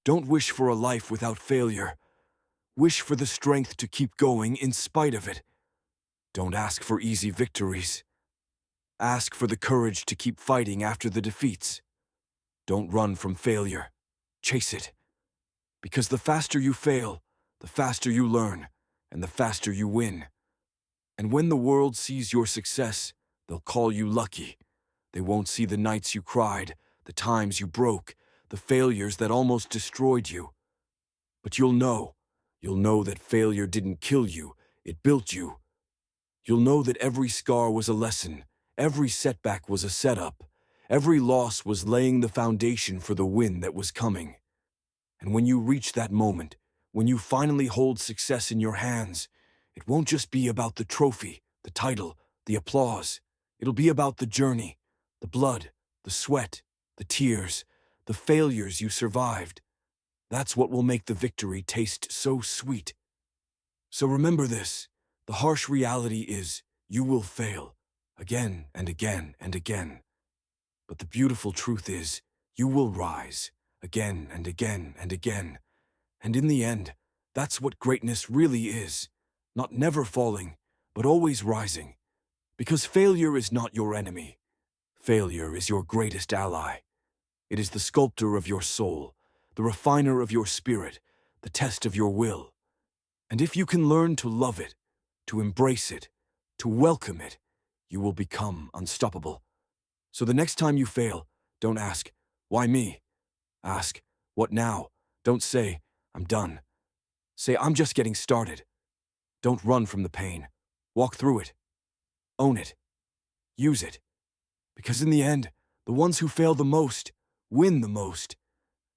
Don't wish for a life without failure. Wish for the strength to keep going in spite of it. Don't ask for easy victories. Ask for the courage to keep fighting after the defeats. Don't run from failure. Chase it. Because the faster you fail, the faster you learn, and the faster you win. And when the world sees your success, they'll call you lucky. They won't see the nights you cried, the times you broke, the failures that almost destroyed you. But you'll know that failure didn't kill you, it built you. You'll know that every scar was a lesson, every setback was a setup, every loss was laying the foundation for the win that was coming. And when you reach that moment, when you finally hold success in your hands, it won't just be about the trophy, the title, the applause. It'll be about the journey, the blood, the sweat, the tears, the failures you survived. That's what will make the victory taste so sweet. So remember this, the harsh reality is you will fail again and again and again. But the beautiful truth is you will rise again and again and again. And in the end, that's what greatness really is. Not never falling, but always rising. Because failure is not your enemy. Failure is your greatest ally. It is the sculptor of your soul, the refiner of your spirit, the test of your will. And if you can learn to love it, to embrace it, to welcome it, you will become unstoppable. So the next time you fail, don't ask, why me? Ask, what now? Don't say, I'm done. Say, I'm just getting started. Don't run from the pain. Walk through it. Own it. Use it. Because in the end, the ones who fail the most win the most.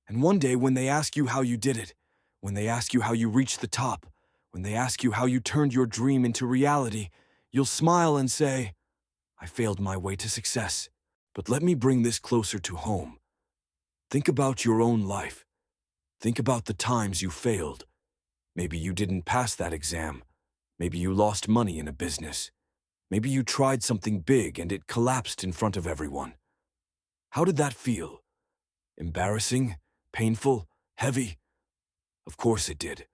And one day when they ask you how you did it, when they ask you how you reached the top, when they ask you how you turned your dream into reality, you'll smile and say, I failed my way to success. But let me bring this closer to home. Think about your own life. Think about the times you failed. Maybe you didn't pass that exam. Maybe you lost money in a business. Maybe you tried something big and it collapsed in front of everyone. How did that feel? Embarrassing? Painful? Heavy? Of course it did.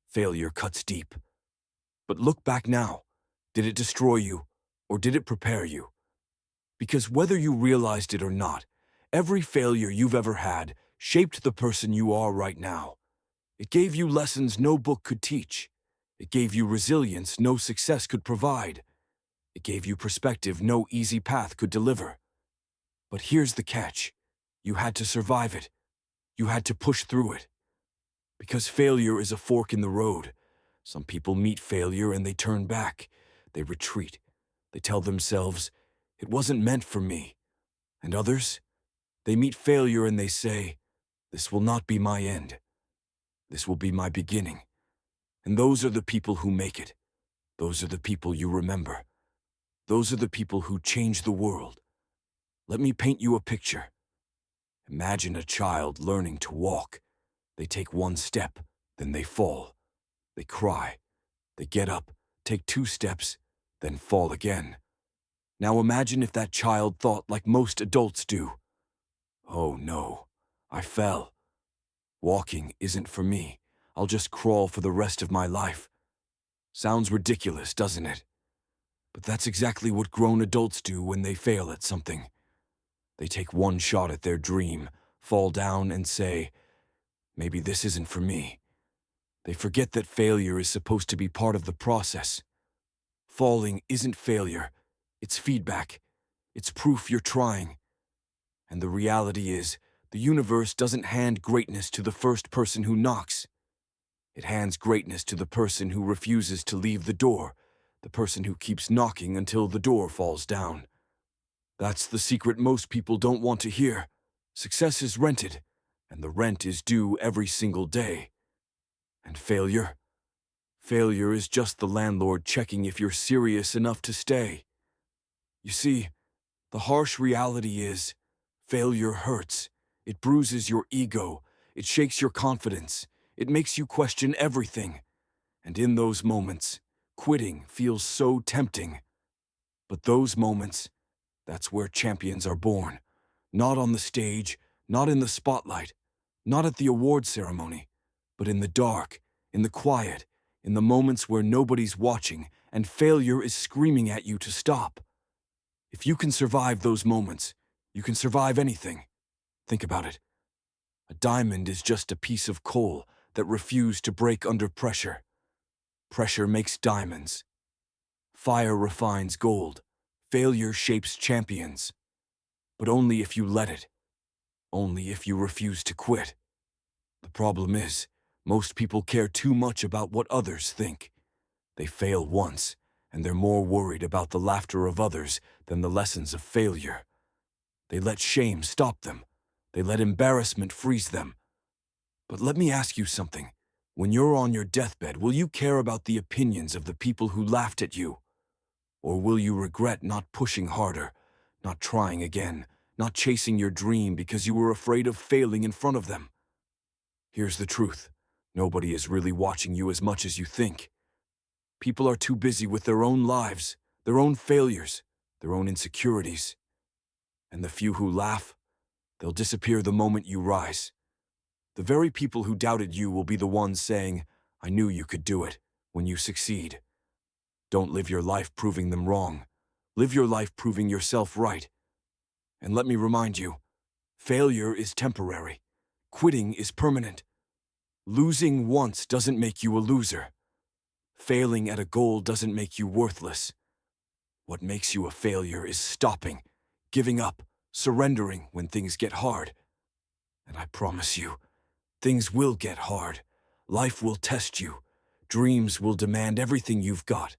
Failure cuts deep. But look back now. Did it destroy you, or did it prepare you? Because whether you realized it or not, every failure you've ever had shaped the person you are right now. It gave you lessons no book could teach. It gave you resilience no success could provide. It gave you perspective no easy path could deliver. But here's the catch. You had to survive it. You had to push through it. Because failure is a fork in the road. Some people meet failure and they turn back. They retreat. They tell themselves, it wasn't meant for me. And others, they meet failure and they say, this will not be my end. This will be my beginning. And those are the people who make it. Those are the people you remember. Those are the people who change the world. Let me paint you a picture. Imagine a child learning to walk. They take one step, then they fall. They cry. They get up, take 2 steps, then fall again. Now imagine if that child thought like most adults do. Oh no, I fell. Walking isn't for me. I'll just crawl for the rest of my life. Sounds ridiculous, doesn't it? But that's exactly what grown adults do when they fail at something. They take one shot at their dream, fall down and say, maybe this isn't for me. They forget that failure is supposed to be part of the process. Falling isn't failure. It's feedback. It's proof you're trying. And the reality is, the universe doesn't hand greatness to the first person who knocks. It hands greatness to the person who refuses to leave the door, the person who keeps knocking until the door falls down. That's the secret most people don't want to hear. Success is rented, and the rent is due every single day. And failure? Failure is just the landlord checking if you're serious enough to stay. You see, the harsh reality is, failure hurts. It bruises your ego. It shakes your confidence. It makes you question everything. And in those moments, quitting feels so tempting. But those moments, that's where champions are born. Not on the stage, not in the spotlight, Not at the award ceremony, but in the dark, in the quiet, in the moments where nobody's watching and failure is screaming at you to stop. If you can survive those moments, you can survive anything. Think about it. A diamond is just a piece of coal that refused to break under pressure. Pressure makes diamonds. Fire refines gold. Failure shapes champions. But only if you let it. Only if you refuse to quit. The problem is, most people care too much about what others think. They fail once, and they're more worried about the laughter of others than the lessons of failure. They let shame stop them. They let embarrassment freeze them. But let me ask you something. When you're on your deathbed, will you care about the opinions of the people who laughed at you? Or will you regret not pushing harder, not trying again, not chasing your dream because you were afraid of failing in front of them? Here's the truth. Nobody is really watching you as much as you think. People are too busy with their own lives, their own failures, their own insecurities. And the few who laugh, they'll disappear the moment you rise. The very people who doubted you will be the ones saying, "I knew you could do it," when you succeed. Don't live your life proving them wrong. Live your life proving yourself right. And let me remind you, failure is temporary. Quitting is permanent. Losing once doesn't make you a loser. Failing at a goal doesn't make you worthless. What makes you a failure is stopping, giving up, surrendering when things get hard. And I promise you, things will get hard. Life will test you. Dreams will demand everything you've got.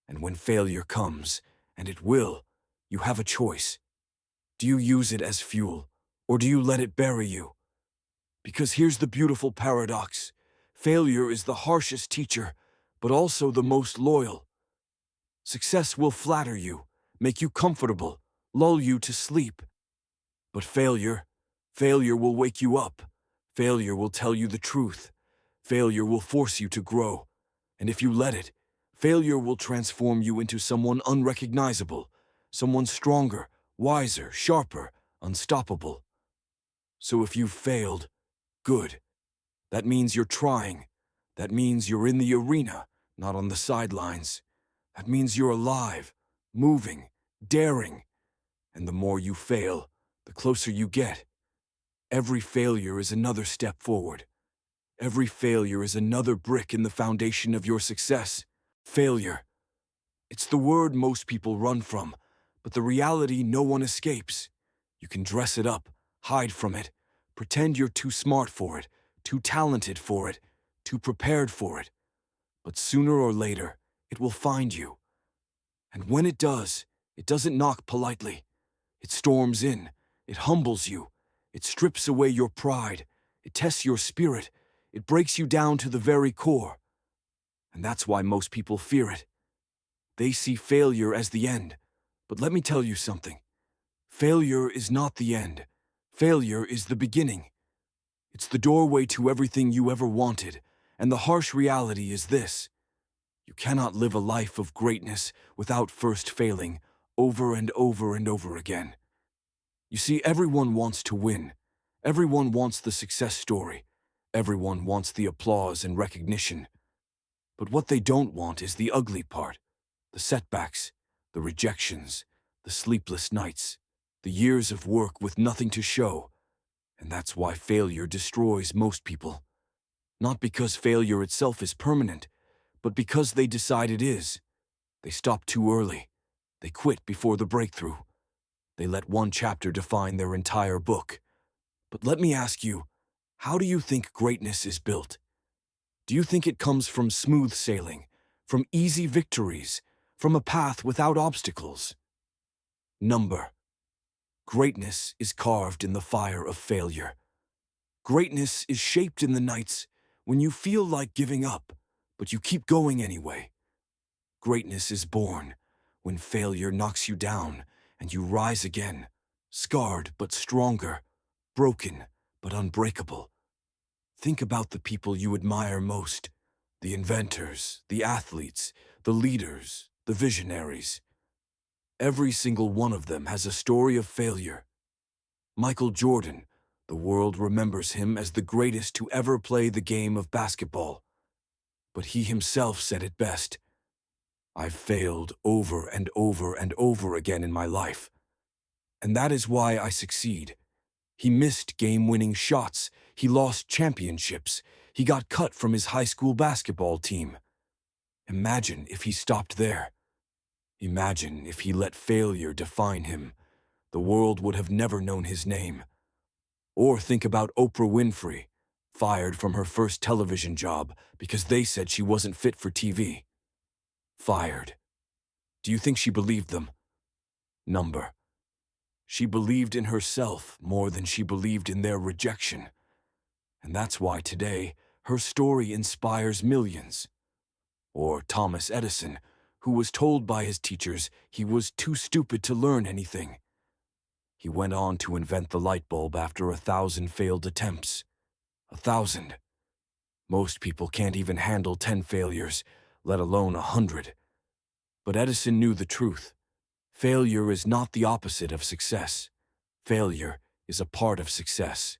And when failure comes, and it will, you have a choice. Do you use it as fuel, or do you let it bury you? Because here's the beautiful paradox. Failure is the harshest teacher, but also the most loyal. Success will flatter you, make you comfortable, lull you to sleep. But failure will wake you up. Failure will tell you the truth. Failure will force you to grow. And if you let it, failure will transform you into someone unrecognizable, someone stronger, wiser, sharper, unstoppable. So if you've failed, good. That means you're trying. That means you're in the arena, not on the sidelines. That means you're alive, moving, daring. And the more you fail, the closer you get. Every failure is another step forward. Every failure is another brick in the foundation of your success. Failure. It's the word most people run from, but the reality no one escapes. You can dress it up, hide from it, pretend you're too smart for it, too talented for it, too prepared for it. But sooner or later, it will find you. And when it does, it doesn't knock politely. It storms in, it humbles you, it strips away your pride, it tests your spirit, it breaks you down to the very core. And that's why most people fear it. They see failure as the end. But let me tell you something. Failure is not the end. Failure is the beginning. It's the doorway to everything you ever wanted. And the harsh reality is this. You cannot live a life of greatness without first failing over and over and over again. You see, everyone wants to win. Everyone wants the success story. Everyone wants the applause and recognition. But what they don't want is the ugly part, the setbacks, the rejections, the sleepless nights, the years of work with nothing to show. And that's why failure destroys most people. Not because failure itself is permanent, but because they decide it is. They stop too early. They quit before the breakthrough. They let one chapter define their entire book. But let me ask you, how do you think greatness is built? Do you think it comes from smooth sailing, from easy victories, from a path without obstacles? Number. Greatness is carved in the fire of failure. Greatness is shaped in the nights when you feel like giving up, but you keep going anyway. Greatness is born when failure knocks you down and you rise again, scarred but stronger, broken but unbreakable. Think about the people you admire most, the inventors, the athletes, the leaders, the visionaries. Every single one of them has a story of failure. Michael Jordan, The world remembers him as the greatest to ever play the game of basketball. But he himself said it best. I've failed over and over and over again in my life. And that is why I succeed. He missed game-winning shots. He lost championships. He got cut from his high school basketball team. Imagine if he stopped there. Imagine if he let failure define him. The world would have never known his name. Or think about Oprah Winfrey, fired from her first television job because they said she wasn't fit for TV. Fired. Do you think she believed them? Number. She believed in herself more than she believed in their rejection. And that's why today, her story inspires millions. Or Thomas Edison, who was told by his teachers he was too stupid to learn anything. He went on to invent the light bulb after 1,000 failed attempts. 1,000. Most people can't even handle 10 failures, let alone 100. But Edison knew the truth. Failure is not the opposite of success. Failure is a part of success.